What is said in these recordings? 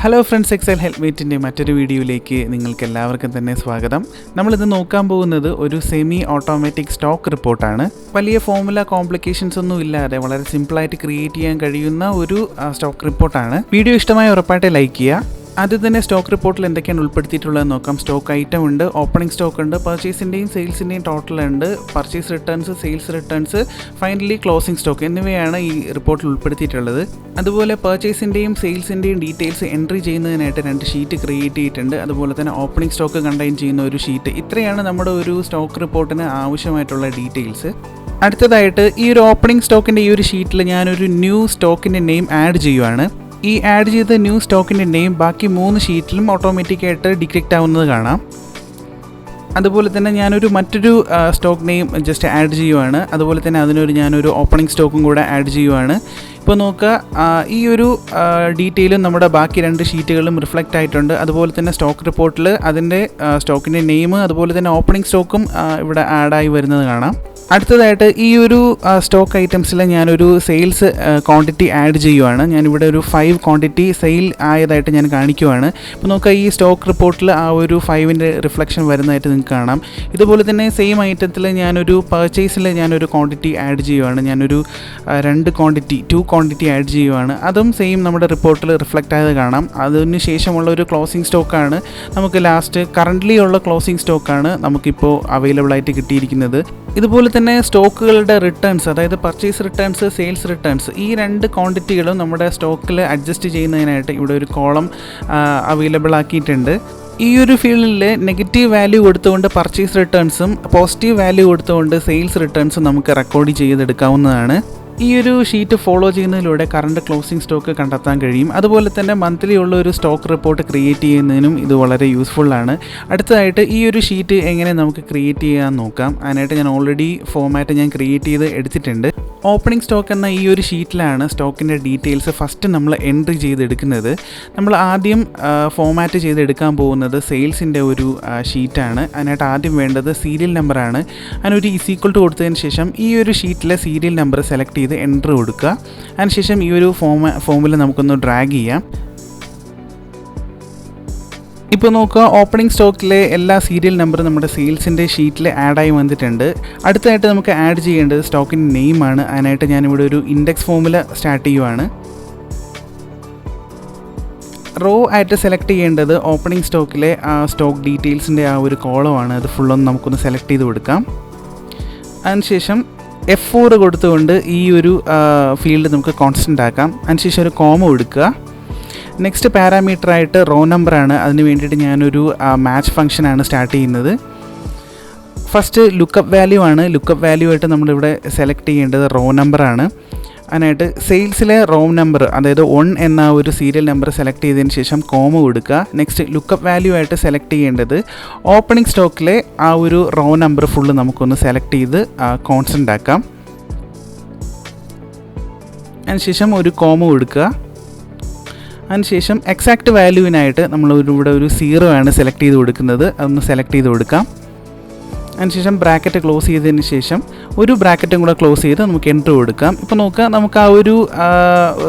Hello friends, Excel ഹെൽപ്മേറ്റിൻ്റെ മറ്റൊരു വീഡിയോയിലേക്ക് നിങ്ങൾക്ക് എല്ലാവർക്കും തന്നെ സ്വാഗതം. നമ്മളിത് നോക്കാൻ പോകുന്നത് ഒരു സെമി ഓട്ടോമാറ്റിക് സ്റ്റോക്ക് റിപ്പോർട്ടാണ്. വലിയ ഫോർമുല കോംപ്ലിക്കേഷൻസ് ഒന്നും ഇല്ലാതെ വളരെ സിമ്പിളായിട്ട് ക്രിയേറ്റ് ചെയ്യാൻ കഴിയുന്ന ഒരു സ്റ്റോക്ക് റിപ്പോർട്ടാണ്. വീഡിയോ ഇഷ്ടമായ ഉറപ്പായിട്ട് ലൈക്ക് ചെയ്യുക. ആദ്യം തന്നെ സ്റ്റോക്ക് റിപ്പോർട്ടിൽ എന്തൊക്കെയാണ് ഉൾപ്പെടുത്തിയിട്ടുള്ളതെന്ന് നോക്കാം. സ്റ്റോക്ക് ഐറ്റം ഉണ്ട്, ഓപ്പണിംഗ് സ്റ്റോക്ക് ഉണ്ട്, പർച്ചേസിൻ്റെയും സെയിൽസിൻ്റെയും ടോട്ടൽ ഉണ്ട്, purchase returns, sales returns, finally closing stock എന്നിവയാണ് ഈ റിപ്പോർട്ടിൽ ഉൾപ്പെടുത്തിയിട്ടുള്ളത്. അതുപോലെ പർച്ചേസിൻ്റെയും സെയിൽസിൻ്റെയും ഡീറ്റെയിൽസ് എൻട്രി ചെയ്യുന്നതിനായിട്ട് 2 ഷീറ്റ് ക്രിയേറ്റ് ചെയ്തിട്ടുണ്ട്. അതുപോലെ തന്നെ ഓപ്പണിംഗ് സ്റ്റോക്ക് കണ്ടെയ്ൻ ചെയ്യുന്ന ഒരു ഷീറ്റ്. ഇത്രയാണ് നമ്മുടെ ഒരു സ്റ്റോക്ക് റിപ്പോർട്ടിന് ആവശ്യമായിട്ടുള്ള ഡീറ്റെയിൽസ്. അടുത്തതായിട്ട് ഈ ഒരു ഓപ്പണിംഗ് സ്റ്റോക്കിൻ്റെ ഈ ഒരു ഷീറ്റിൽ ഞാനൊരു ന്യൂ സ്റ്റോക്കിൻ്റെ നെയിം ആഡ് ചെയ്യുവാണ്. ഈ ആഡ് ചെയ്ത ന്യൂ സ്റ്റോക്കിൻ്റെ നെയിം ബാക്കി 3 ഷീറ്റിലും ഓട്ടോമാറ്റിക്കായിട്ട് ഡിറ്റക്റ്റ് ആവുന്നത് കാണാം. അതുപോലെ തന്നെ മറ്റൊരു സ്റ്റോക്ക് നെയിം ജസ്റ്റ് ആഡ് ചെയ്യുവാണ്. അതുപോലെ തന്നെ ഞാനൊരു ഓപ്പണിംഗ് സ്റ്റോക്കും കൂടെ ആഡ് ചെയ്യുവാണ്. ഇപ്പോൾ നോക്കുക, ഈ ഒരു ഡീറ്റെയിലും നമ്മുടെ ബാക്കി 2 ഷീറ്റുകളും റിഫ്ലക്റ്റ് ആയിട്ടുണ്ട്. അതുപോലെ തന്നെ സ്റ്റോക്ക് റിപ്പോർട്ടിൽ അതിൻ്റെ സ്റ്റോക്കിൻ്റെ നെയിം അതുപോലെ തന്നെ ഓപ്പണിംഗ് സ്റ്റോക്കും ഇവിടെ ആഡായി വരുന്നത് കാണാം. അടുത്തതായിട്ട് ഈ ഒരു സ്റ്റോക്ക് ഐറ്റംസിൽ ഞാനൊരു സെയിൽസ് ക്വാണ്ടിറ്റി ആഡ് ചെയ്യുവാണ്. ഞാനിവിടെ ഒരു 5 ക്വാണ്ടിറ്റി സെയിൽ ആയതായിട്ട് ഞാൻ കാണിക്കുവാണ്. ഇപ്പോൾ നോക്കുക, ഈ സ്റ്റോക്ക് റിപ്പോർട്ടിൽ ആ ഒരു 5ൻ്റെ റിഫ്ലക്ഷൻ വരുന്നതായിട്ട് നിങ്ങൾക്ക് കാണാം. ഇതുപോലെ തന്നെ സെയിം ഐറ്റത്തിൽ ഞാനൊരു പർച്ചേസിൽ ഞാനൊരു ക്വാണ്ടിറ്റി ആഡ് ചെയ്യുവാണ്. ഞാനൊരു 2 ക്വാണ്ടിറ്റി ആഡ് ചെയ്യുവാണ്. അതും സെയിം നമ്മുടെ റിപ്പോർട്ടിൽ റിഫ്ലക്റ്റ് ആയത് കാണാം. അതിന് ശേഷമുള്ള ഒരു ക്ലോസിംഗ് സ്റ്റോക്കാണ് നമുക്ക് ലാസ്റ്റ് കറൻ്റ്ലി ഉള്ള ക്ലോസിംഗ് സ്റ്റോക്കാണ് നമുക്കിപ്പോൾ അവൈലബിൾ ആയിട്ട് കിട്ടിയിരിക്കുന്നത്. ഇതുപോലെ തന്നെ സ്റ്റോക്കുകളുടെ റിട്ടേൺസ്, അതായത് പർച്ചേസ് റിട്ടേൺസ്, സെയിൽസ് റിട്ടേൺസ്, ഈ 2 ക്വാണ്ടിറ്റികളും നമ്മുടെ സ്റ്റോക്കിൽ അഡ്ജസ്റ്റ് ചെയ്യുന്നതിനായിട്ട് ഇവിടെ ഒരു കോളം അവൈലബിൾ ആക്കിയിട്ടുണ്ട്. ഈ ഒരു ഫീൽഡിൽ നെഗറ്റീവ് വാല്യൂ കൊടുത്തുകൊണ്ട് പർച്ചേസ് റിട്ടേൺസും പോസിറ്റീവ് വാല്യൂ കൊടുത്തുകൊണ്ട് സെയിൽസ് റിട്ടേൺസും നമുക്ക് റെക്കോർഡ് ചെയ്തെടുക്കാവുന്നതാണ്. ഈ ഒരു ഷീറ്റ് ഫോളോ ചെയ്യുന്നതിലൂടെ കറണ്ട് ക്ലോസിംഗ് സ്റ്റോക്ക് കണ്ടെത്താൻ കഴിയും. അതുപോലെ തന്നെ മന്ത്ലി ഉള്ള ഒരു സ്റ്റോക്ക് റിപ്പോർട്ട് ക്രിയേറ്റ് ചെയ്യുന്നതിനും ഇത് വളരെ യൂസ്ഫുള്ളാണ്. അടുത്തതായിട്ട് ഈ ഒരു ഷീറ്റ് എങ്ങനെ നമുക്ക് ക്രിയേറ്റ് ചെയ്യാൻ നോക്കാം. അതിനായിട്ട് ഞാൻ ഓൾറെഡി ഫോമാറ്റ് ക്രിയേറ്റ് ചെയ്ത് എടുത്തിട്ടുണ്ട്. ഓപ്പണിംഗ് സ്റ്റോക്ക് എന്ന ഈ ഒരു ഷീറ്റിലാണ് സ്റ്റോക്കിൻ്റെ ഡീറ്റെയിൽസ് ഫസ്റ്റ് നമ്മൾ എൻട്രി ചെയ്തെടുക്കുന്നത്. നമ്മൾ ആദ്യം ഫോമാറ്റ് ചെയ്തെടുക്കാൻ പോകുന്നത് സെയിൽസിൻ്റെ ഒരു ഷീറ്റാണ്. അതിനായിട്ട് ആദ്യം വേണ്ടത് സീരിയൽ നമ്പറാണ്. അതിനൊരു = കൊടുത്തതിന് ശേഷം ഈ ഒരു ഷീറ്റിലെ സീരിയൽ നമ്പർ സെലക്ട് ചെയ്ത് എൻട്രി കൊടുക്കുക. അതിനുശേഷം ഈ ഒരു ഫോമിൽ നമുക്കൊന്ന് ഡ്രാഗ് ചെയ്യാം. ഇപ്പോൾ നോക്കുക, ഓപ്പണിംഗ് സ്റ്റോക്കിലെ എല്ലാ സീരിയൽ നമ്പറും നമ്മുടെ സെയിൽസിൻ്റെ ഷീറ്റിൽ ആഡായി വന്നിട്ടുണ്ട്. അടുത്തതായിട്ട് നമുക്ക് ആഡ് ചെയ്യേണ്ടത് സ്റ്റോക്കിൻ്റെ നെയിമാണ്. അതിനായിട്ട് ഞാനിവിടെ ഒരു ഇൻഡെക്സ് ഫോമുല സ്റ്റാർട്ട് ചെയ്യുവാണ്. റോ ആയിട്ട് സെലക്ട് ചെയ്യേണ്ടത് ഓപ്പണിംഗ് സ്റ്റോക്കിലെ സ്റ്റോക്ക് ഡീറ്റെയിൽസിൻ്റെ ആ ഒരു കോളമാണ്. അത് ഫുള്ളൊന്ന് നമുക്കൊന്ന് സെലക്ട് ചെയ്ത് കൊടുക്കാം. അതിനുശേഷം F4 കൊടുത്തുകൊണ്ട് ഈ ഒരു ഫീൽഡ് നമുക്ക് കോൺസ്റ്റൻ്റ് ആക്കാം. അതിനുശേഷം ഒരു കോമ കൊടുക്കുക. നെക്സ്റ്റ് പാരാമീറ്ററായിട്ട് റോ നമ്പറാണ്. അതിന് വേണ്ടിയിട്ട് ഞാനൊരു മാച്ച് ഫംഗ്ഷനാണ് സ്റ്റാർട്ട് ചെയ്യുന്നത്. ഫസ്റ്റ് ലുക്കപ്പ് വാല്യൂ ആണ്. ലുക്കപ്പ് വാല്യൂ ആയിട്ട് നമ്മളിവിടെ സെലക്ട് ചെയ്യേണ്ടത് റോ നമ്പറാണ്. അതിനായിട്ട് സെയിൽസിലെ റോ നമ്പർ, അതായത് 1 എന്ന ഒരു സീരിയൽ നമ്പർ സെലക്ട് ചെയ്തതിന് ശേഷം കോമ കൊടുക്കുക. നെക്സ്റ്റ് ലുക്കപ്പ് വാല്യൂ ആയിട്ട് സെലക്ട് ചെയ്യേണ്ടത് ഓപ്പണിംഗ് സ്റ്റോക്കിലെ ആ ഒരു റോ നമ്പർ ഫുള്ള് നമുക്കൊന്ന് സെലക്ട് ചെയ്ത് കോൺസ്റ്റൻ്റ് ആക്കാം. അതിനുശേഷം ഒരു കോമ കൊടുക്കുക. അതിനുശേഷം എക്സാക്റ്റ് വാല്യൂവിനായിട്ട് നമ്മളിവിടെ ഒരു 0 ആണ് സെലക്ട് ചെയ്ത് കൊടുക്കുന്നത്. അതൊന്ന് സെലക്ട് ചെയ്ത് കൊടുക്കാം. അതിനുശേഷം ബ്രാക്കറ്റ് ക്ലോസ് ചെയ്തതിന് ശേഷം ഒരു ബ്രാക്കറ്റും കൂടെ ക്ലോസ് ചെയ്ത് നമുക്ക് എൻട്രി കൊടുക്കാം. ഇപ്പോൾ നോക്കുക, നമുക്ക് ആ ഒരു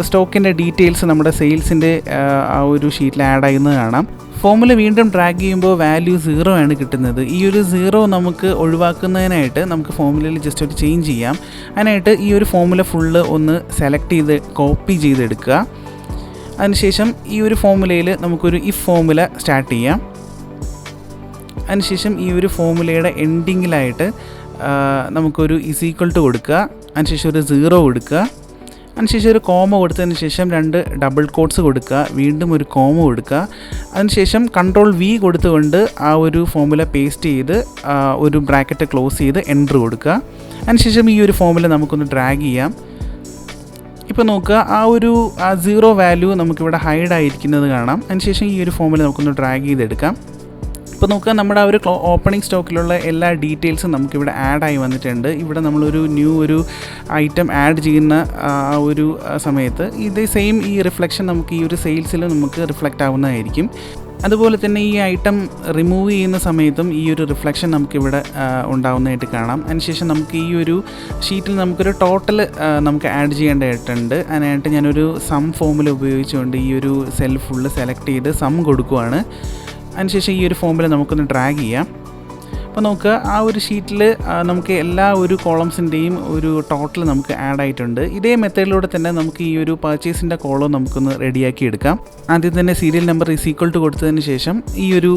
സ്റ്റോക്കിൻ്റെ ഡീറ്റെയിൽസ് നമ്മുടെ സെയിൽസിൻ്റെ ആ ഒരു ഷീറ്റിൽ ആഡ് ആകുന്നത് കാണാം. ഫോമുല വീണ്ടും ഡ്രാഗ് ചെയ്യുമ്പോൾ വാല്യൂ 0 ആണ് കിട്ടുന്നത്. ഈ ഒരു 0 നമുക്ക് ഒഴിവാക്കുന്നതിനായിട്ട് നമുക്ക് ഫോമുലയിൽ ജസ്റ്റ് ഒരു ചേഞ്ച് ചെയ്യാം. അതിനായിട്ട് ഈ ഒരു ഫോമുല ഫുള്ള് ഒന്ന് സെലക്ട് ചെയ്ത് കോപ്പി ചെയ്തെടുക്കുക. അതിനുശേഷം ഈ ഒരു ഫോമുലയിൽ നമുക്കൊരു ഇഫ് ഫോമുല സ്റ്റാർട്ട് ചെയ്യാം. അതിനുശേഷം ഈ ഒരു ഫോമുലയുടെ എൻഡിങ്ങിലായിട്ട് നമുക്കൊരു = കൊടുക്കുക. അതിനുശേഷം ഒരു 0 കൊടുക്കുക. അതിനുശേഷം ഒരു കോമ കൊടുത്തതിന് ശേഷം 2 ഡബിൾ കോട്ട്സ് കൊടുക്കുക. വീണ്ടും ഒരു കോമ കൊടുക്കുക. അതിനുശേഷം Ctrl+V കൊടുത്തുകൊണ്ട് ആ ഒരു ഫോമുല പേസ്റ്റ് ചെയ്ത് ഒരു ബ്രാക്കറ്റ് ക്ലോസ് ചെയ്ത് എൻട്രി കൊടുക്കുക. അതിനുശേഷം ഈ ഒരു ഫോമുല നമുക്കൊന്ന് ഡ്രാഗ് ചെയ്യാം. ഇപ്പോൾ നോക്കുക, ആ 0 വാല്യൂ നമുക്കിവിടെ ഹൈഡ് ആയിരിക്കുന്നത് കാണാം. അതിനുശേഷം ഈ ഒരു ഫോമുല നമുക്കൊന്ന് ഡ്രാഗ് ചെയ്തെടുക്കാം. ഇപ്പോൾ നോക്കുക, നമ്മുടെ ആ ഒരു ഓപ്പണിംഗ് സ്റ്റോക്കിലുള്ള എല്ലാ ഡീറ്റെയിൽസും നമുക്കിവിടെ ആഡായി വന്നിട്ടുണ്ട്. ഇവിടെ നമ്മളൊരു ന്യൂ ഒരു ഐറ്റം ആഡ് ചെയ്യുന്ന ആ ഒരു സമയത്ത് ഇതേ സെയിം ഈ റിഫ്ലക്ഷൻ നമുക്ക് ഈ ഒരു സെയിൽസിൽ നമുക്ക് റിഫ്ലക്റ്റ് ആവുന്നതായിരിക്കും. അതുപോലെ തന്നെ ഈ ഐറ്റം റിമൂവ് ചെയ്യുന്ന സമയത്തും ഈ ഒരു റിഫ്ലക്ഷൻ നമുക്കിവിടെ ഉണ്ടാവുന്നതായിട്ട് കാണാം. അതിനുശേഷം നമുക്ക് ഈ ഒരു ഷീറ്റിൽ നമുക്കൊരു ടോട്ടൽ നമുക്ക് ആഡ് ചെയ്യേണ്ടതായിട്ടുണ്ട്. അതിനായിട്ട് ഞാനൊരു സം ഫോമുല ഉപയോഗിച്ചുകൊണ്ട് ഈ ഒരു സെൽ ഫുള്ള് സെലക്ട് ചെയ്ത് സം കൊടുക്കുവാണ്. അതിനുശേഷം ഈ ഒരു ഫോമുല നമുക്കൊന്ന് ഡ്രാഗ് ചെയ്യാം. അപ്പോൾ നമുക്ക് ആ ഒരു ഷീറ്റിൽ നമുക്ക് എല്ലാ ഒരു കോളംസിൻ്റെയും ഒരു ടോട്ടൽ നമുക്ക് ആഡ് ആയിട്ടുണ്ട്. ഇതേ മെത്തേഡിലൂടെ തന്നെ നമുക്ക് ഈ ഒരു പർച്ചേസിൻ്റെ കോളം നമുക്കൊന്ന് റെഡിയാക്കി എടുക്കാം. ആദ്യം തന്നെ സീരിയൽ നമ്പർ = കൊടുത്തതിന് ശേഷം ഈ ഒരു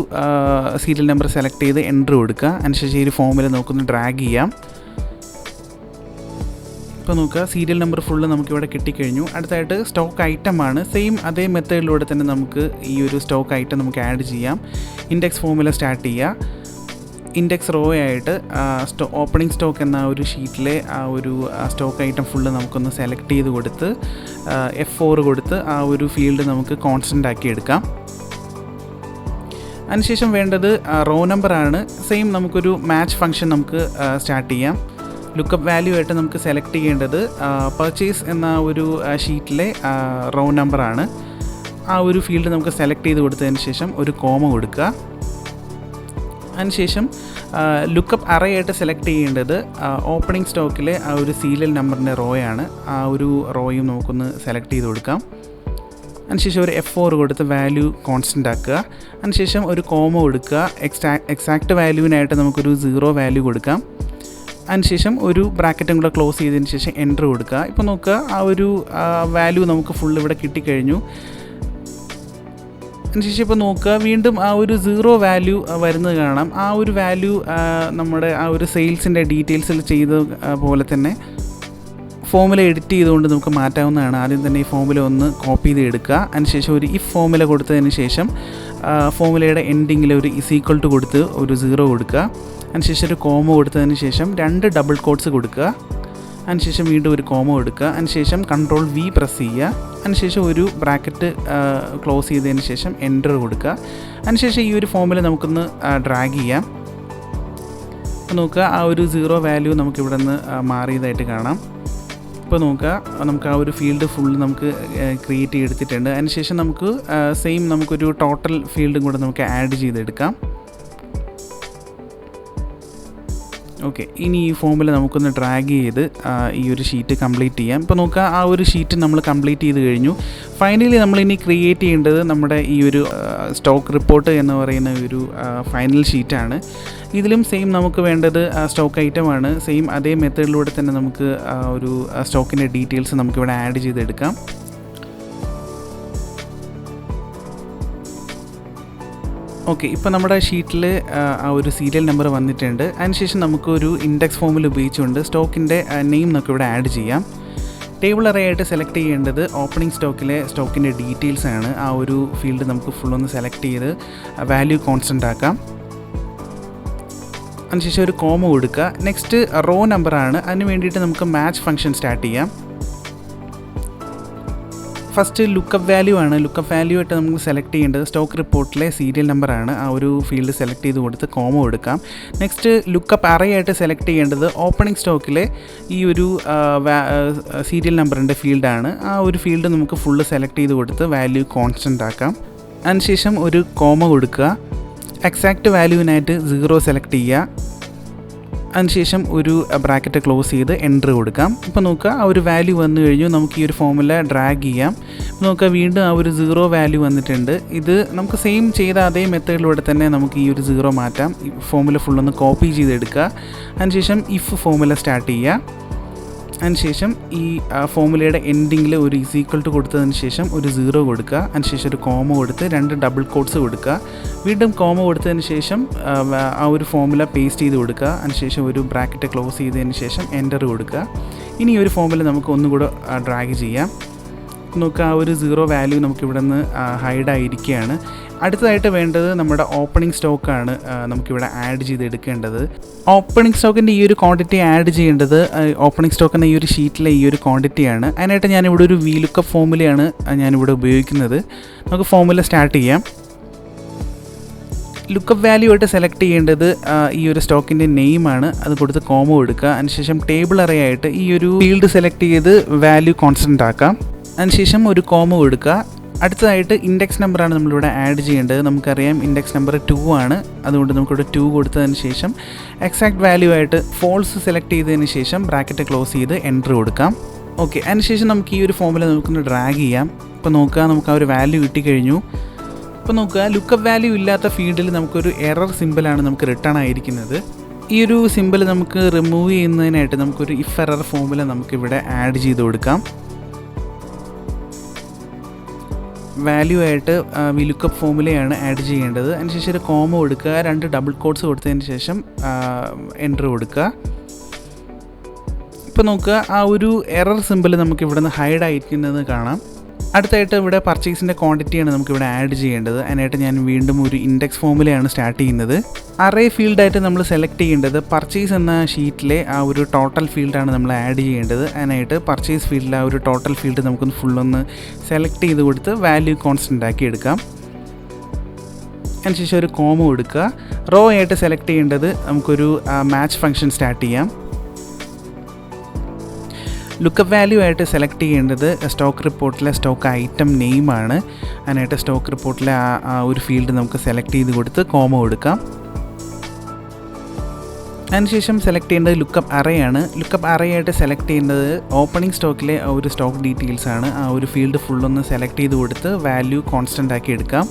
സീരിയൽ നമ്പർ സെലക്ട് ചെയ്ത് എൻ്റർ കൊടുക്കുക. അതിനുശേഷം ഈ ഒരു ഫോമിൽ നമുക്കൊന്ന് ഡ്രാഗ് ചെയ്യാം. ഇപ്പോൾ നോക്കുക, സീരിയൽ നമ്പർ ഫുള്ള് നമുക്കിവിടെ കിട്ടിക്കഴിഞ്ഞു. അടുത്തായിട്ട് സ്റ്റോക്ക് ഐറ്റമാണ്. സെയിം അതേ മെത്തേഡിലൂടെ തന്നെ നമുക്ക് ഈ ഒരു സ്റ്റോക്ക് ഐറ്റം നമുക്ക് ആഡ് ചെയ്യാം. ഇൻഡെക്സ് ഫോമുല സ്റ്റാർട്ട് ചെയ്യുക. ഇൻഡെക്സ് റോ ആയിട്ട് ഓപ്പണിംഗ് സ്റ്റോക്ക് എന്ന ഒരു ഷീറ്റിലെ ആ ഒരു സ്റ്റോക്ക് ഐറ്റം ഫുള്ള് നമുക്കൊന്ന് സെലക്ട് ചെയ്ത് കൊടുത്ത് F4 കൊടുത്ത് ആ ഒരു ഫീൽഡ് നമുക്ക് കോൺസ്റ്റൻ്റ് ആക്കി എടുക്കാം. അതിനുശേഷം വേണ്ടത് റോ നമ്പറാണ്. സെയിം നമുക്കൊരു മാച്ച് ഫംഗ്ഷൻ നമുക്ക് സ്റ്റാർട്ട് ചെയ്യാം. ലുക്കപ്പ് വാല്യൂ ആയിട്ട് നമുക്ക് സെലക്ട് ചെയ്യേണ്ടത് പർച്ചേസ് എന്ന ഒരു ഷീറ്റിലെ റോ നമ്പറാണ്. ആ ഒരു ഫീൽഡ് നമുക്ക് സെലക്ട് ചെയ്ത് കൊടുത്തതിന് ശേഷം ഒരു കോമ കൊടുക്കുക. അതിനുശേഷം ലുക്കപ്പ് അറേ ആയിട്ട് സെലക്ട് ചെയ്യേണ്ടത് ഓപ്പണിംഗ് സ്റ്റോക്കിലെ ആ ഒരു സീരിയൽ നമ്പറിൻ്റെ റോയാണ്. ആ ഒരു റോയും നമുക്കൊന്ന് സെലക്ട് ചെയ്ത് കൊടുക്കാം. അതിനുശേഷം ഒരു F4 കൊടുത്ത് വാല്യൂ കോൺസ്റ്റൻ്റ് ആക്കുക. അതിനുശേഷം ഒരു കോമ കൊടുക്കുക. എക്സാക്റ്റ് വാല്യൂവിനായിട്ട് നമുക്കൊരു 0 വാല്യൂ കൊടുക്കാം. അതിനുശേഷം ഒരു ബ്രാക്കറ്റും കൂടെ ക്ലോസ് ചെയ്തതിന് ശേഷം എൻ്റർ കൊടുക്കുക. ഇപ്പോൾ നോക്കുക, ആ ഒരു വാല്യൂ നമുക്ക് ഫുൾ ഇവിടെ കിട്ടിക്കഴിഞ്ഞു. അതിനുശേഷം ഇപ്പോൾ നോക്കുക, വീണ്ടും ആ ഒരു 0 വാല്യൂ വരുന്നത് കാണാം. ആ ഒരു വാല്യൂ നമ്മുടെ ആ ഒരു സെയിൽസിൻ്റെ ഡീറ്റെയിൽസിൽ ചെയ്ത പോലെ തന്നെ ഫോമുല എഡിറ്റ് ചെയ്തുകൊണ്ട് നമുക്ക് മാറ്റാവുന്നതാണ്. ആദ്യം തന്നെ ഈ ഫോമുല ഒന്ന് കോപ്പി ചെയ്ത് എടുക്കുക. അതിനുശേഷം ഒരു ഇഫ് ഫോമുല കൊടുത്തതിന് ശേഷം ഫോമുലയുടെ എൻഡിങ്ങിൽ ഒരു = കൊടുത്ത് ഒരു 0 കൊടുക്കുക. അതിനുശേഷം ഒരു കോമ കൊടുത്തതിന് ശേഷം 2 ഡബിൾ കോട്ട്സ് കൊടുക്കുക. അതിനുശേഷം വീണ്ടും ഒരു കോമ കൊടുക്കുക. അതിനുശേഷം Ctrl+V പ്രസ് ചെയ്യുക. അതിനുശേഷം ഒരു ബ്രാക്കറ്റ് ക്ലോസ് ചെയ്തതിന് ശേഷം എൻ്റർ കൊടുക്കുക. അതിനുശേഷം ഈ ഒരു ഫോമിൽ നമുക്കൊന്ന് ഡ്രാഗ് ചെയ്യാം. നോക്കുക, ആ ഒരു 0 വാല്യൂ നമുക്കിവിടെ നിന്ന് മാറിയതായിട്ട് കാണാം. ഇപ്പോൾ നോക്കുക, നമുക്ക് ആ ഒരു ഫീൽഡ് ഫുൾ നമുക്ക് ക്രിയേറ്റ് ചെയ്തെടുത്തിട്ടുണ്ട്. അതിനുശേഷം നമുക്ക് സെയിം നമുക്കൊരു ടോട്ടൽ ഫീൽഡും കൂടെ നമുക്ക് ആഡ് ചെയ്തെടുക്കാം. ഓക്കെ, ഇനി ഈ ഫോമിൽ നമുക്കൊന്ന് ഡ്രാഗ് ചെയ്ത് ഈ ഒരു ഷീറ്റ് കംപ്ലീറ്റ് ചെയ്യാം. ഇപ്പോൾ നോക്കുക, ആ ഒരു ഷീറ്റ് നമ്മൾ കംപ്ലീറ്റ് ചെയ്ത് കഴിഞ്ഞു. ഫൈനലി നമ്മളിനി ക്രിയേറ്റ് ചെയ്യേണ്ടത് നമ്മുടെ ഈ ഒരു സ്റ്റോക്ക് റിപ്പോർട്ട് എന്ന് പറയുന്ന ഒരു ഫൈനൽ ഷീറ്റാണ്. ഇതിലും സെയിം നമുക്ക് വേണ്ടത് സ്റ്റോക്ക് ഐറ്റമാണ്. സെയിം അതേ മെത്തേഡിലൂടെ തന്നെ നമുക്ക് ഒരു സ്റ്റോക്കിൻ്റെ ഡീറ്റെയിൽസ് നമുക്കിവിടെ ആഡ് ചെയ്തെടുക്കാം. ഓക്കെ, ഇപ്പോൾ നമ്മുടെ ഷീറ്റിൽ ആ ഒരു സീരിയൽ നമ്പർ വന്നിട്ടുണ്ട്. അതിനുശേഷം നമുക്കൊരു ഇൻഡെക്സ് ഫോമിൽ ഉപയോഗിച്ചുകൊണ്ട് സ്റ്റോക്കിൻ്റെ നെയിം നമുക്ക് ഇവിടെ ആഡ് ചെയ്യാം. ടേബിൾ അറേ ആയിട്ട് സെലക്ട് ചെയ്യേണ്ടത് ഓപ്പണിംഗ് സ്റ്റോക്കിലെ സ്റ്റോക്കിൻ്റെ ഡീറ്റെയിൽസ് ആണ്. ആ ഒരു ഫീൽഡ് നമുക്ക് ഫുള്ളൊന്ന് സെലക്ട് ചെയ്ത് വാല്യൂ കോൺസ്റ്റൻ്റ് ആക്കാം. അതിനുശേഷം ഒരു കോമ കൊടുക്കുക. നെക്സ്റ്റ് റോ നമ്പറാണ്. അതിന് വേണ്ടിയിട്ട് നമുക്ക് മാച്ച് ഫംഗ്ഷൻ സ്റ്റാർട്ട് ചെയ്യാം. ഫസ്റ്റ് ലുക്കപ്പ് വാല്യൂ ആണ്. ലുക്കപ്പ് വാല്യൂ ആയിട്ട് നമുക്ക് സെലക്ട് ചെയ്യേണ്ടത് സ്റ്റോക്ക് റിപ്പോർട്ടിലെ സീരിയൽ നമ്പറാണ്. ആ ഒരു ഫീൽഡ് സെലക്ട് ചെയ്ത് കൊടുത്ത് കോമ കൊടുക്കാം. നെക്സ്റ്റ് ലുക്കപ്പ് അറേ ആയിട്ട് സെലക്ട് ചെയ്യേണ്ടത് ഓപ്പണിംഗ് സ്റ്റോക്കിലെ ഈ ഒരു സീരിയൽ നമ്പറിൻ്റെ ഫീൽഡാണ്. ആ ഒരു ഫീൽഡ് നമുക്ക് ഫുള്ള് സെലക്ട് ചെയ്ത് കൊടുത്ത് വാല്യൂ കോൺസ്റ്റൻ്റ് ആക്കാം. അതിനുശേഷം ഒരു കോമ കൊടുക്കുക. എക്സാക്റ്റ് വാല്യൂവിനായിട്ട് 0 സെലക്ട് ചെയ്യുക. അതിനുശേഷം ഒരു ബ്രാക്കറ്റ് ക്ലോസ് ചെയ്ത് എൻ്റർ കൊടുക്കാം. ഇപ്പോൾ നോക്കുക, ആ ഒരു വാല്യൂ വന്നു കഴിഞ്ഞു. നമുക്ക് ഈ ഒരു ഫോമുല ഡ്രാഗ് ചെയ്യാം. നോക്കുക, വീണ്ടും ആ ഒരു 0 വാല്യൂ വന്നിട്ടുണ്ട്. ഇത് നമുക്ക് സെയിം ചെയ്ത അതേ മെത്തേഡിലൂടെ തന്നെ നമുക്ക് ഈ ഒരു 0 മാറ്റാം. ഫോമുല ഫുള്ളൊന്ന് കോപ്പി ചെയ്തെടുക്കുക. അതിനുശേഷം ഇഫ് ഫോമുല സ്റ്റാർട്ട് ചെയ്യുക. അതിനുശേഷം ഈ ഫോമുലയുടെ എൻഡിങ്ങിൽ ഒരു = കൊടുത്തതിന് ശേഷം ഒരു 0 കൊടുക്കുക. അതിനുശേഷം ഒരു കോമ കൊടുത്ത് 2 ഡബിൾ കോട്ട്സ് കൊടുക്കുക. വീണ്ടും കോമ കൊടുത്തതിന് ശേഷം ആ ഒരു ഫോമുല പേസ്റ്റ് ചെയ്ത് കൊടുക്കുക. അതിനുശേഷം ഒരു ബ്രാക്കറ്റ് ക്ലോസ് ചെയ്തതിന് ശേഷം എൻ്റർ കൊടുക്കുക. ഇനി ഒരു ഫോമുല നമുക്ക് ഒന്നുകൂടെ ഡ്രാഗ് ചെയ്യാം. നോക്കുക, ആ ഒരു 0 വാല്യൂ നമുക്കിവിടെ നിന്ന് ഹൈഡായിരിക്കുകയാണ്. അടുത്തതായിട്ട് വേണ്ടത് നമ്മുടെ ഓപ്പണിംഗ് സ്റ്റോക്കാണ് നമുക്കിവിടെ ആഡ് ചെയ്തെടുക്കേണ്ടത്. ഓപ്പണിംഗ് സ്റ്റോക്കിൻ്റെ ഈ ഒരു ക്വാണ്ടിറ്റി ആഡ് ചെയ്യേണ്ടത് ഓപ്പണിംഗ് സ്റ്റോക്ക് എന്ന ഈ ഒരു ഷീറ്റിലെ ഈ ഒരു ക്വാണ്ടിറ്റിയാണ്. അതിനായിട്ട് ഞാനിവിടെ ഒരു VLOOKUP ഫോമുലയാണ് ഞാനിവിടെ ഉപയോഗിക്കുന്നത്. നമുക്ക് ഫോമുല സ്റ്റാർട്ട് ചെയ്യാം. ലുക്കപ്പ് വാല്യൂ ആയിട്ട് സെലക്ട് ചെയ്യേണ്ടത് ഈ ഒരു സ്റ്റോക്കിൻ്റെ നെയിമാണ്. അത് കൊടുത്ത് കോമ കൊടുക്കുക. അതിനുശേഷം ടേബിൾ അറേ ആയിട്ട് ഈ ഒരു ഫീൽഡ് സെലക്ട് ചെയ്ത് വാല്യൂ കോൺസ്റ്റൻ്റ് ആക്കാം. അതിനുശേഷം ഒരു കോമ കൊടുക്കുക. അടുത്തതായിട്ട് ഇൻഡെക്സ് നമ്പറാണ് നമ്മളിവിടെ ആഡ് ചെയ്യേണ്ടത്. നമുക്കറിയാം ഇൻഡെക്സ് നമ്പർ 2 ആണ്. അതുകൊണ്ട് നമുക്കിവിടെ 2 കൊടുത്തതിന് ശേഷം എക്സാക്ട് വാല്യൂ ആയിട്ട് ഫോൾസ് സെലക്ട് ചെയ്തതിന് ശേഷം ബ്രാക്കറ്റ് ക്ലോസ് ചെയ്ത് എൻ്റർ കൊടുക്കാം. ഓക്കെ, അതിനുശേഷം നമുക്ക് ഈ ഒരു ഫോമിൽ നമുക്കൊന്ന് ഡ്രാഗ് ചെയ്യാം. ഇപ്പോൾ നോക്കുക, നമുക്ക് ആ ഒരു വാല്യൂ കിട്ടിക്കഴിഞ്ഞു. ഇപ്പോൾ നോക്കുക, ലുക്കപ്പ് വാല്യൂ ഇല്ലാത്ത ഫീൽഡിൽ നമുക്കൊരു എറർ സിമ്പിളാണ് നമുക്ക് റിട്ടേൺ ആയിരിക്കുന്നത്. ഈ ഒരു സിമ്പിൾ നമുക്ക് റിമൂവ് ചെയ്യുന്നതിനായിട്ട് നമുക്കൊരു ഇഫ് എറർ ഫോമുല നമുക്കിവിടെ ആഡ് ചെയ്ത് കൊടുക്കാം. വാല്യൂ ആയിട്ട് VLOOKUP ഫോമുലയാണ് ആഡ് ചെയ്യേണ്ടത്. അതിനുശേഷം ഒരു കോമ കൊടുക്കുക, 2 ഡബിൾ കോട്ട്സ് കൊടുത്തതിന് ശേഷം എൻ്റർ കൊടുക്കുക. ഇപ്പോൾ നോക്കുക, ആ ഒരു എറർ സിമ്പിൾ നമുക്ക് ഇവിടെ നിന്ന് ഹൈഡ് ആയിരിക്കുന്നത് കാണാം. അടുത്തായിട്ട് ഇവിടെ പർച്ചേസിൻ്റെ ക്വാണ്ടിറ്റിയാണ് നമുക്കിവിടെ ആഡ് ചെയ്യേണ്ടത്. അതിനായിട്ട് ഞാൻ വീണ്ടും ഒരു ഇൻഡെക്സ് ഫോമുലയാണ് സ്റ്റാർട്ട് ചെയ്യുന്നത്. അറേ ഫീൽഡായിട്ട് നമ്മൾ സെലക്ട് ചെയ്യേണ്ടത് പർച്ചേസ് എന്ന ഷീറ്റിലെ ആ ഒരു ടോട്ടൽ ഫീൽഡാണ് നമ്മൾ ആഡ് ചെയ്യേണ്ടത്. അതിനായിട്ട് പർച്ചേസ് ഫീൽഡിൽ ആ ഒരു ടോട്ടൽ ഫീൽഡ് നമുക്കൊന്ന് ഫുള്ളൊന്ന് സെലക്ട് ചെയ്ത് കൊടുത്ത് വാല്യൂ കോൺസ്റ്റൻ്റ് ആക്കി എടുക്കാം. അതിനുശേഷം ഒരു കോമ കൊടുക്കുക. റോ ആയിട്ട് സെലക്ട് ചെയ്യേണ്ടത് നമുക്കൊരു മാച്ച് ഫംഗ്ഷൻ സ്റ്റാർട്ട് ചെയ്യാം. ലുക്കപ്പ് വാല്യൂ ആയിട്ട് സെലക്ട് ചെയ്യേണ്ടത് സ്റ്റോക്ക് റിപ്പോർട്ടിലെ സ്റ്റോക്ക് ഐറ്റം നെയിമാണ്. അതിനായിട്ട് സ്റ്റോക്ക് റിപ്പോർട്ടിലെ ആ ഒരു ഫീൽഡ് നമുക്ക് സെലക്ട് ചെയ്ത് കൊടുത്ത് കോമ കൊടുക്കാം. അതിനുശേഷം സെലക്ട് ചെയ്യേണ്ടത് ലുക്കപ്പ് അറേ ആണ്. ലുക്കപ്പ് അറേ ആയിട്ട് സെലക്ട് ചെയ്യുന്നത് ഓപ്പണിംഗ് സ്റ്റോക്കിലെ ഒരു സ്റ്റോക്ക് ഡീറ്റെയിൽസ് ആണ്. ആ ഒരു ഫീൽഡ് ഫുള്ളൊന്ന് സെലക്ട് ചെയ്ത് കൊടുത്ത് വാല്യൂ കോൺസ്റ്റൻ്റ് ആക്കി എടുക്കാം.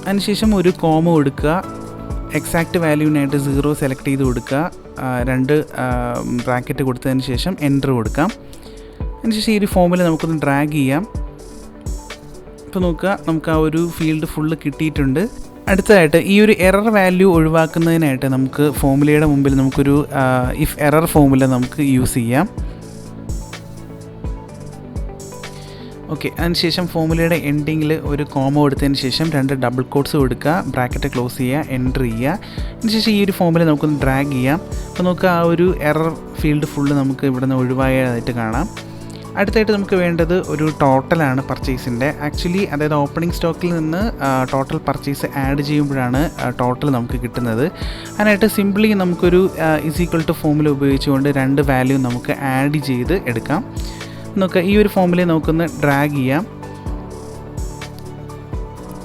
അതിനുശേഷം ഒരു കോമ കൊടുക്കുക. എക്സാക്റ്റ് വാല്യൂവിനായിട്ട് 0 സെലക്ട് ചെയ്ത് കൊടുക്കുക. 2 ബ്രാക്കറ്റ് കൊടുത്തതിന് ശേഷം എൻ്റർ കൊടുക്കാം. അതിനുശേഷം ഈ ഒരു ഫോമിൽ നമുക്കൊന്ന് ഡ്രാഗ് ചെയ്യാം. ഇപ്പോൾ നോക്കുക, നമുക്ക് ആ ഒരു ഫീൽഡ് ഫുള്ള് കിട്ടിയിട്ടുണ്ട്. അടുത്തതായിട്ട് ഈ ഒരു എറർ വാല്യൂ ഒഴിവാക്കുന്നതിനായിട്ട് നമുക്ക് ഫോമുലയുടെ മുമ്പിൽ നമുക്കൊരു ഇഫ് എറർ ഫോമുല നമുക്ക് യൂസ് ചെയ്യാം. ഓക്കെ, അതിനുശേഷം ഫോമുലയുടെ എൻഡിങ്ങിൽ ഒരു കോമ കൊടുത്തതിന് ശേഷം 2 ഡബിൾ കോട്ട്സ് കൊടുക്കുക, ബ്രാക്കറ്റ് ക്ലോസ് ചെയ്യുക, എൻ്റർ ചെയ്യുക. അതിനുശേഷം ഈ ഒരു ഫോമിൽ നമുക്കൊന്ന് ഡ്രാഗ് ചെയ്യാം. അപ്പോൾ നമുക്ക് ആ ഒരു എറർ ഫീൽഡ് ഫുള്ള് നമുക്ക് ഇവിടെ നിന്ന് ഒഴിവായതായിട്ട് കാണാം. അടുത്തായിട്ട് നമുക്ക് വേണ്ടത് ഒരു ടോട്ടലാണ് പർച്ചേസിൻ്റെ. ആക്ച്വലി അതായത് ഓപ്പണിംഗ് സ്റ്റോക്കിൽ നിന്ന് ടോട്ടൽ പർച്ചേസ് ആഡ് ചെയ്യുമ്പോഴാണ് ടോട്ടൽ നമുക്ക് കിട്ടുന്നത്. അതിനായിട്ട് സിംപ്ലി നമുക്കൊരു = ഫോമുല ഉപയോഗിച്ചുകൊണ്ട് 2 വാല്യൂ നമുക്ക് ആഡ് ചെയ്ത് എടുക്കാം. നോക്കുക, ഈ ഒരു ഫോമിൽ നമുക്കൊന്ന് ഡ്രാഗ് ചെയ്യാം.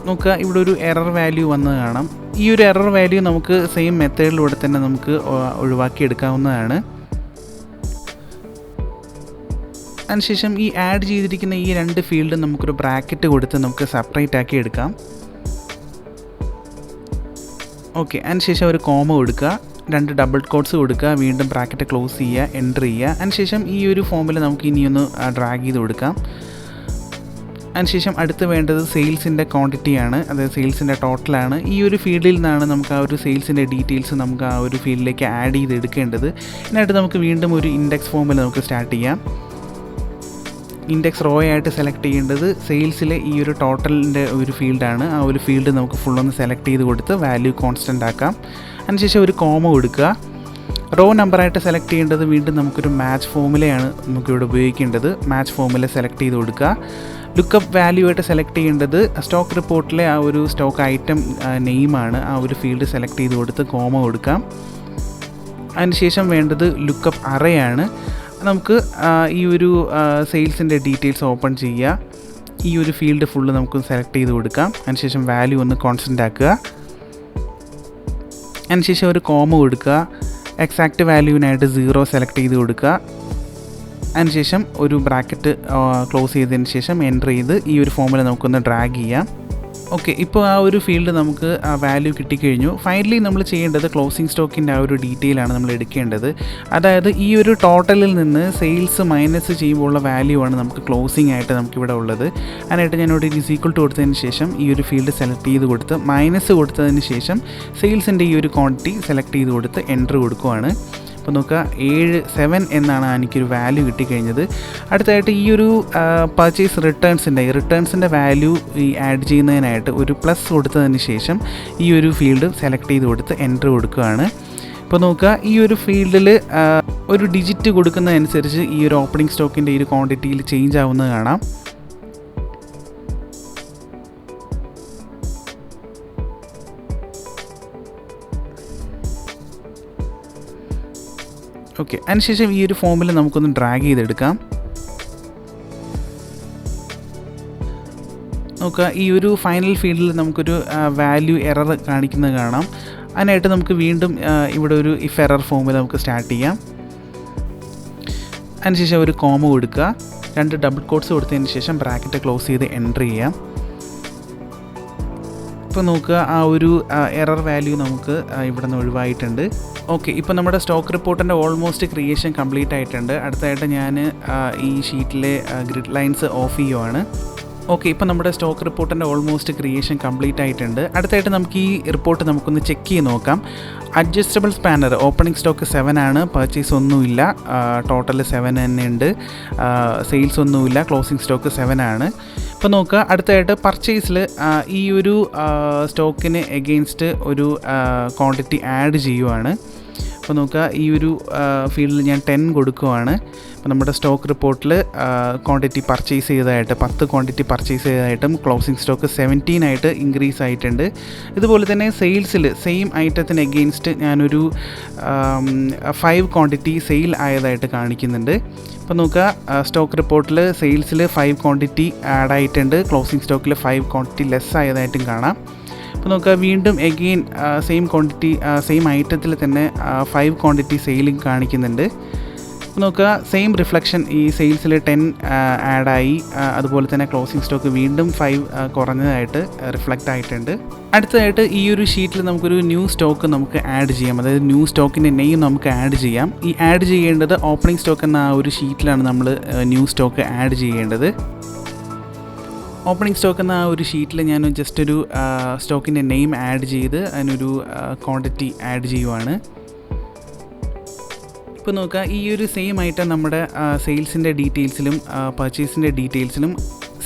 നോക്കുക, ഇവിടെ ഒരു എറർ വാല്യൂ വന്നത് കാണാം. ഈ ഒരു എറർ വാല്യൂ നമുക്ക് സെയിം മെത്തേഡിലൂടെ തന്നെ നമുക്ക് ഒഴിവാക്കി എടുക്കാവുന്നതാണ്. അതിനുശേഷം ഈ ആഡ് ചെയ്തിരിക്കുന്ന ഈ 2 ഫീൽഡ് നമുക്കൊരു ബ്രാക്കറ്റ് കൊടുത്ത് നമുക്ക് സെപ്പറേറ്റ് ആക്കി എടുക്കാം. ഓക്കെ, അതിനുശേഷം ഒരു കോമ കൊടുക്കുക, 2 ഡബിൾ കോട്ട്സ് കൊടുക്കുക, വീണ്ടും ബ്രാക്കറ്റ് ക്ലോസ് ചെയ്യുക, എൻ്റർ ചെയ്യുക. അതിനുശേഷം ഈ ഒരു ഫോമിൽ നമുക്ക് ഇനിയൊന്ന് ഡ്രാഗ് ചെയ്ത് കൊടുക്കാം. അതിനുശേഷം അടുത്ത് വേണ്ടത് സെയിൽസിൻ്റെ ക്വാണ്ടിറ്റിയാണ്, അതായത് സെയിൽസിൻ്റെ ടോട്ടലാണ്. ഈ ഒരു ഫീൽഡിൽ നിന്നാണ് നമുക്ക് ആ ഒരു സെയിൽസിൻ്റെ ഡീറ്റെയിൽസ് നമുക്ക് ആ ഒരു ഫീൽഡിലേക്ക് ആഡ് ചെയ്ത് എടുക്കേണ്ടത്. ഇതിനായിട്ട് നമുക്ക് വീണ്ടും ഒരു ഇൻഡെക്സ് ഫോമിൽ നമുക്ക് സ്റ്റാർട്ട് ചെയ്യാം. ഇൻഡെക്സ് റോ ആയിട്ട് സെലക്ട് ചെയ്യേണ്ടത് സെയിൽസിലെ ഈ ഒരു ടോട്ടലിൻ്റെ ഒരു ഫീൽഡാണ്. ആ ഒരു ഫീൽഡ് നമുക്ക് ഫുള്ളൊന്ന് സെലക്ട് ചെയ്ത് കൊടുത്ത് വാല്യൂ കോൺസ്റ്റൻ്റ് ആക്കാം. അതിനുശേഷം ഒരു കോമ കൊടുക്കുക. റോ നമ്പറായിട്ട് സെലക്ട് ചെയ്യേണ്ടത് വീണ്ടും നമുക്കൊരു മാച്ച് ഫോമുലയാണ് നമുക്കിവിടെ ഉപയോഗിക്കേണ്ടത്. മാച്ച് ഫോമുല സെലക്ട് ചെയ്ത് കൊടുക്കുക. ലുക്കപ്പ് വാല്യൂ ആയിട്ട് സെലക്ട് ചെയ്യേണ്ടത് സ്റ്റോക്ക് റിപ്പോർട്ടിലെ ആ ഒരു സ്റ്റോക്ക് ഐറ്റം നെയിമാണ്. ആ ഒരു ഫീൽഡ് സെലക്ട് ചെയ്ത് കൊടുത്ത് കോമ കൊടുക്കാം. അതിനുശേഷം വേണ്ടത് ലുക്കപ്പ് അറേ ആണ്. നമുക്ക് ഈ ഒരു സെയിൽസിൻ്റെ ഡീറ്റെയിൽസ് ഓപ്പൺ ചെയ്യുക. ഈ ഒരു ഫീൽഡ് ഫുള്ള് നമുക്ക് സെലക്ട് ചെയ്ത് കൊടുക്കാം. അതിനുശേഷം വാല്യൂ ഒന്ന് കോൺസ്റ്റൻ്റ് ആക്കുക. അതിനുശേഷം ഒരു കോമ കൊടുക്കുക. എക്സാക്റ്റ് വാല്യൂവിനായിട്ട് 0 സെലക്ട് ചെയ്ത് കൊടുക്കുക. അതിനുശേഷം ഒരു ബ്രാക്കറ്റ് ക്ലോസ് ചെയ്തതിന് ശേഷം എൻ്റർ ചെയ്ത് ഈ ഒരു ഫോമിൽ നമുക്കൊന്ന് ഡ്രാഗ് ചെയ്യാം. ഓക്കെ, ഇപ്പോൾ ആ ഒരു ഫീൽഡ് നമുക്ക് ആ വാല്യൂ കിട്ടിക്കഴിഞ്ഞു. ഫൈനലി നമ്മൾ ചെയ്യേണ്ടത് ക്ലോസിംഗ് സ്റ്റോക്കിൻ്റെ ആ ഒരു ഡീറ്റെയിലാണ് നമ്മൾ എടുക്കേണ്ടത്. അതായത് ഈ ഒരു ടോട്ടലിൽ നിന്ന് സെയിൽസ് മൈനസ് ചെയ്യുമ്പോഴുള്ള വാല്യൂ ആണ് നമുക്ക് ക്ലോസിംഗ് ആയിട്ട് നമുക്കിവിടെ ഉള്ളത്. അതിനായിട്ട് ഞാനിവിടെ = കൊടുത്തതിന് ശേഷം ഈ ഒരു ഫീൽഡ് സെലക്ട് ചെയ്ത് കൊടുത്ത് മൈനസ് കൊടുത്തതിന് ശേഷം സെയിൽസിൻ്റെ ഈ ഒരു ക്വാണ്ടിറ്റി സെലക്ട് ചെയ്ത് കൊടുത്ത് എൻ്റർ കൊടുക്കുവാണ്. അപ്പോൾ നോക്കുക, 7 എന്നാണ് എനിക്കൊരു വാല്യൂ കിട്ടിക്കഴിഞ്ഞത്. അടുത്തായിട്ട് ഈ ഒരു പർച്ചേസ് റിട്ടേൺസിൻ്റെ വാല്യൂ ഈ ആഡ് ചെയ്യുന്നതിനായിട്ട് ഒരു പ്ലസ് കൊടുത്തതിന് ശേഷം ഈ ഒരു ഫീൽഡ് സെലക്ട് ചെയ്ത് കൊടുത്ത് എൻ്റർ കൊടുക്കുകയാണ്. ഇപ്പോൾ നോക്കുക, ഈ ഒരു ഫീൽഡിൽ ഒരു ഡിജിറ്റ് കൊടുക്കുന്നതനുസരിച്ച് ഈ ഒരു ഓപ്പണിംഗ് സ്റ്റോക്കിൻ്റെ ഈ ഒരു ക്വാണ്ടിറ്റിയിൽ ചേഞ്ച് ആവുന്നത് കാണാം. ഓക്കെ, അതിനുശേഷം ഈ ഒരു ഫോമിൽ നമുക്കൊന്ന് ഡ്രാഗ് ചെയ്തെടുക്കാം. നോക്കുക, ഈ ഒരു ഫൈനൽ ഫീൽഡിൽ നമുക്കൊരു വാല്യൂ എറർ കാണിക്കുന്നത് കാണാം. അതിനായിട്ട് നമുക്ക് വീണ്ടും ഇവിടെ ഒരു ഇഫ് എറർ ഫോമിൽ നമുക്ക് സ്റ്റാർട്ട് ചെയ്യാം. അതിനുശേഷം ഒരു കോമ കൊടുക്കുക, 2 ഡബിൾ കോട്ട്സ് കൊടുത്തതിന് ശേഷം ബ്രാക്കറ്റ് ക്ലോസ് ചെയ്ത് എൻ്റർ ചെയ്യാം. ഇപ്പോൾ നോക്കുക, ആ ഒരു എറർ വാല്യൂ നമുക്ക് ഇവിടെ നിന്ന് ഒഴിവായിട്ടുണ്ട്. ഓക്കെ, ഇപ്പോൾ നമ്മുടെ സ്റ്റോക്ക് റിപ്പോർട്ടിൻ്റെ ഓൾമോസ്റ്റ് ക്രിയേഷൻ കംപ്ലീറ്റ് ആയിട്ടുണ്ട്. അടുത്തായിട്ട് ഞാൻ ഈ ഷീറ്റിലെ ഗ്രിഡ് ലൈൻസ് ഓഫ് ചെയ്യുവാണ്. ഓക്കെ, ഇപ്പോൾ നമ്മുടെ സ്റ്റോക്ക് റിപ്പോർട്ടിൻ്റെ ഓൾമോസ്റ്റ് ക്രിയേഷൻ കംപ്ലീറ്റ് ആയിട്ടുണ്ട്. അടുത്തായിട്ട് നമുക്ക് ഈ റിപ്പോർട്ട് നമുക്കൊന്ന് ചെക്ക് ചെയ്ത് നോക്കാം. അഡ്ജസ്റ്റബിൾ സ്പാനർ ഓപ്പണിംഗ് സ്റ്റോക്ക് 7 ആണ്, പർച്ചേസ് ഒന്നുമില്ല, ടോട്ടൽ 7 തന്നെ ഉണ്ട്, സെയിൽസ് ഒന്നുമില്ല, ക്ലോസിംഗ് സ്റ്റോക്ക് 7 ആണ്. ഇപ്പോൾ നോക്കുക, അടുത്തായിട്ട് പർച്ചേസിൽ ഈ ഒരു സ്റ്റോക്കിന് എഗെയിൻസ്റ്റ് ഒരു ക്വാണ്ടിറ്റി ആഡ് ചെയ്യുവാണ്. അപ്പോൾ നോക്കുക, ഈ ഒരു ഫീൽഡിൽ ഞാൻ 10 കൊടുക്കുവാണ്. അപ്പോൾ നമ്മുടെ സ്റ്റോക്ക് റിപ്പോർട്ടിൽ ക്വാണ്ടിറ്റി പർച്ചേസ് ചെയ്തതായിട്ട് 10 ക്വാണ്ടിറ്റി പർച്ചേസ് ചെയ്തതായിട്ടും ക്ലോസിംഗ് സ്റ്റോക്ക് 17 ആയിട്ട് ഇൻക്രീസ് ആയിട്ടുണ്ട്. ഇതുപോലെ തന്നെ സെയിൽസിൽ സെയിം ഐറ്റത്തിന് എഗെയിൻസ്റ്റ് ഞാനൊരു 5 ക്വാണ്ടിറ്റി സെയിൽ ആയതായിട്ട് കാണിക്കുന്നുണ്ട്. അപ്പോൾ നോക്കുക, സ്റ്റോക്ക് റിപ്പോർട്ടിൽ സെയിൽസിൽ 5 ക്വാണ്ടിറ്റി ആഡ് ആയിട്ടുണ്ട്, ക്ലോസിംഗ് സ്റ്റോക്കിൽ 5 ക്വാണ്ടിറ്റി ലെസ് ആയതായിട്ടും കാണാം. അപ്പോൾ നോക്കുക, വീണ്ടും എഗെയിൻ സെയിം ക്വാണ്ടിറ്റി സെയിം ഐറ്റത്തിൽ തന്നെ 5 ക്വാണ്ടിറ്റി സെയിലിംഗ് കാണിക്കുന്നുണ്ട്. അപ്പോൾ നോക്കുക, സെയിം റിഫ്ലക്ഷൻ ഈ സെയിൽസിൽ 10 ആഡായി, അതുപോലെ തന്നെ ക്ലോസിംഗ് സ്റ്റോക്ക് വീണ്ടും 5 കുറഞ്ഞതായിട്ട് റിഫ്ലക്റ്റ് ആയിട്ടുണ്ട്. അടുത്തതായിട്ട് ഈ ഒരു ഷീറ്റിൽ നമുക്കൊരു ന്യൂ സ്റ്റോക്ക് നമുക്ക് ആഡ് ചെയ്യാം, അതായത് ന്യൂ സ്റ്റോക്കിൻ്റെ നെയിം നമുക്ക് ആഡ് ചെയ്യാം. ഈ ആഡ് ചെയ്യേണ്ടത് ഓപ്പണിംഗ് സ്റ്റോക്ക് എന്ന ആ ഒരു ഷീറ്റിലാണ് നമ്മൾ ന്യൂ സ്റ്റോക്ക് ആഡ് ചെയ്യേണ്ടത്. ഓപ്പണിംഗ് സ്റ്റോക്ക് എന്ന ആ ഒരു ഷീറ്റിൽ ഞാൻ ജസ്റ്റ് ഒരു സ്റ്റോക്കിൻ്റെ നെയിം ആഡ് ചെയ്ത് അതിനൊരു ക്വാണ്ടിറ്റി ആഡ് ചെയ്യുവാണ്. ഇപ്പോൾ നോക്കുക, ഈ ഒരു സെയിം ഐറ്റം നമ്മുടെ സെയിൽസിൻ്റെ ഡീറ്റെയിൽസിലും പർച്ചേസിൻ്റെ ഡീറ്റെയിൽസിലും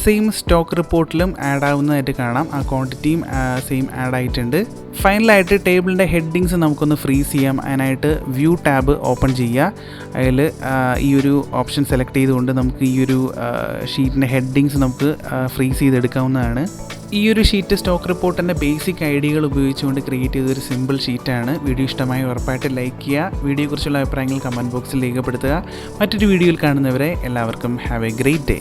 സെയിം സ്റ്റോക്ക് റിപ്പോർട്ടിലും ആഡ് ആവുന്നതായിട്ട് കാണാം. ആ ക്വാണ്ടിറ്റിയും സെയിം ആഡ് ആയിട്ടുണ്ട്. ഫൈനലായിട്ട് ടേബിളിൻ്റെ ഹെഡിങ്സ് നമുക്കൊന്ന് ഫ്രീസ് ചെയ്യാം. അതിനായിട്ട് വ്യൂ ടാബ് ഓപ്പൺ ചെയ്യുക. അതിൽ ഈ ഒരു ഓപ്ഷൻ സെലക്ട് ചെയ്തുകൊണ്ട് നമുക്ക് ഈ ഒരു ഷീറ്റിൻ്റെ ഹെഡിങ്സ് നമുക്ക് ഫ്രീസ് ചെയ്തെടുക്കാവുന്നതാണ്. ഈ ഒരു ഷീറ്റ് സ്റ്റോക്ക് റിപ്പോർട്ടിൻ്റെ ബേസിക് ഐഡിയകൾ ഉപയോഗിച്ചുകൊണ്ട് ക്രിയേറ്റ് ചെയ്തൊരു സിമ്പിൾ ഷീറ്റാണ്. വീഡിയോ ഇഷ്ടമായി ഉറപ്പായിട്ട് ലൈക്ക് ചെയ്യുക. വീഡിയോയെക്കുറിച്ചുള്ള അഭിപ്രായങ്ങൾ കമൻറ്റ് ബോക്സിൽ രേഖപ്പെടുത്തുക. മറ്റൊരു വീഡിയോയിൽ കാണുന്നവരെ എല്ലാവർക്കും ഹാവ് എ ഗ്രേറ്റ് ഡേ.